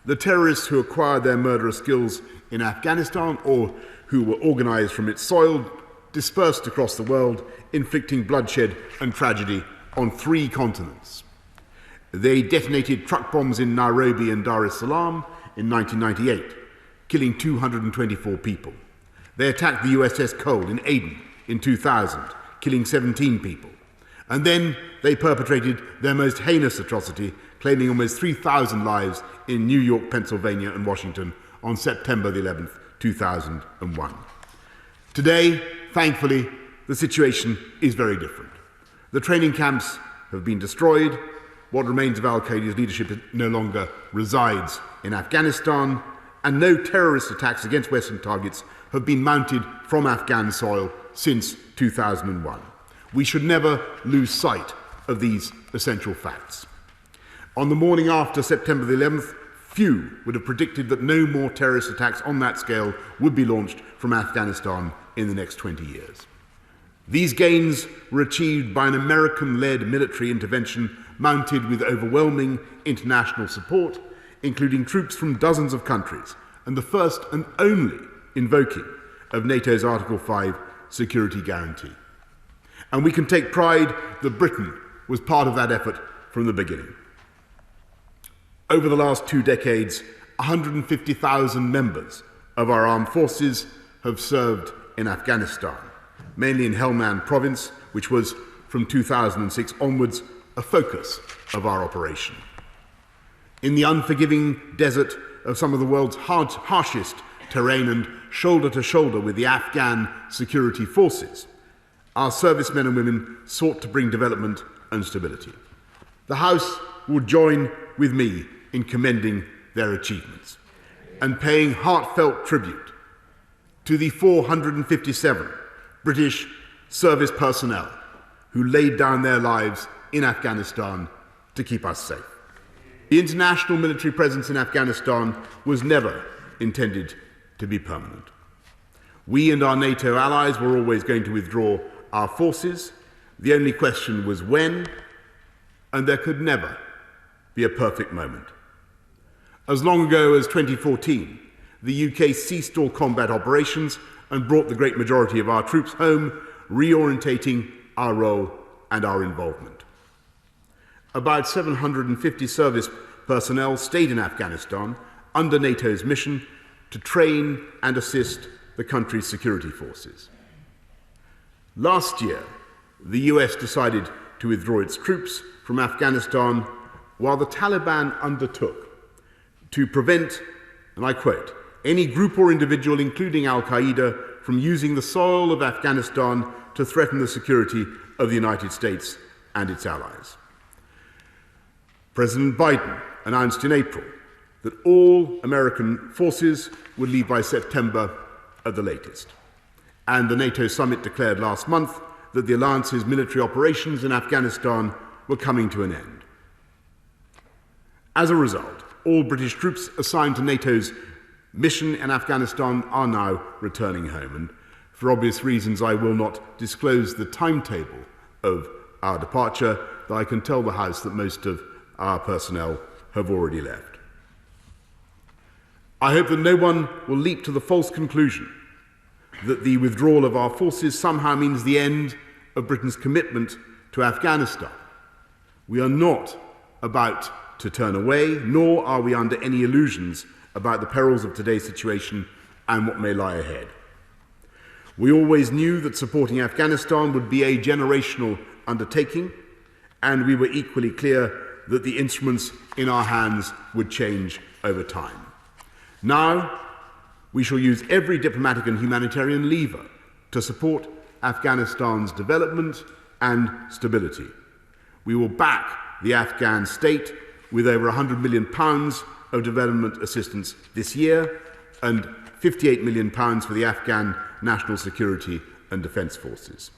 The terrorists who acquired their murderous skills in Afghanistan or who were organised from its soil dispersed across the world, inflicting bloodshed and tragedy on 3 continents. They detonated truck bombs in Nairobi and Dar es Salaam in 1998, killing 224 people. They attacked the USS Cole in Aden in 2000, killing 17 people. And then they perpetrated their most heinous atrocity, claiming almost 3,000 lives in New York, Pennsylvania and Washington on September the 11th, 2001. Today, thankfully, the situation is very different. The training camps have been destroyed. What remains of Al-Qaeda's leadership no longer resides in Afghanistan, and no terrorist attacks against Western targets have been mounted from Afghan soil since 2001. We should never lose sight of these essential facts. On the morning after September the 11th, few would have predicted that no more terrorist attacks on that scale would be launched from Afghanistan in the next 20 years. These gains were achieved by an American-led military intervention mounted with overwhelming international support, including troops from dozens of countries, and the first and only invoking of NATO's Article 5 security guarantee. And we can take pride that Britain was part of that effort from the beginning. Over the last 2 decades, 150,000 members of our armed forces have served in Afghanistan, mainly in Helmand province, which was from 2006 onwards a focus of our operation. In the unforgiving desert of some of the world's harshest terrain and shoulder to shoulder with the Afghan security forces, our servicemen and women sought to bring development and stability. The House will join with me in commending their achievements and paying heartfelt tribute to the 457 British service personnel who laid down their lives in Afghanistan to keep us safe. The international military presence in Afghanistan was never intended to be permanent. We and our NATO allies were always going to withdraw our forces. The only question was when, and there could never be a perfect moment. As long ago as 2014, the UK ceased all combat operations and brought the great majority of our troops home, reorientating our role and our involvement. About 750 service personnel stayed in Afghanistan under NATO's mission to train and assist the country's security forces. Last year, the US decided to withdraw its troops from Afghanistan while the Taliban undertook to prevent, and I quote, any group or individual, including Al-Qaeda, from using the soil of Afghanistan to threaten the security of the United States and its allies. President Biden announced in April that all American forces would leave by September at the latest. And the NATO Summit declared last month that the alliance's military operations in Afghanistan were coming to an end. As a result, all British troops assigned to NATO's mission in Afghanistan are now returning home. And for obvious reasons, I will not disclose the timetable of our departure, though I can tell the House that most of our personnel have already left. I hope that no one will leap to the false conclusion that the withdrawal of our forces somehow means the end of Britain's commitment to Afghanistan. We are not about to turn away, nor are we under any illusions about the perils of today's situation and what may lie ahead. We always knew that supporting Afghanistan would be a generational undertaking, and we were equally clear that the instruments in our hands would change over time. Now, we shall use every diplomatic and humanitarian lever to support Afghanistan's development and stability. We will back the Afghan state with over £100 million of development assistance this year and £58 million for the Afghan National Security and Defence Forces.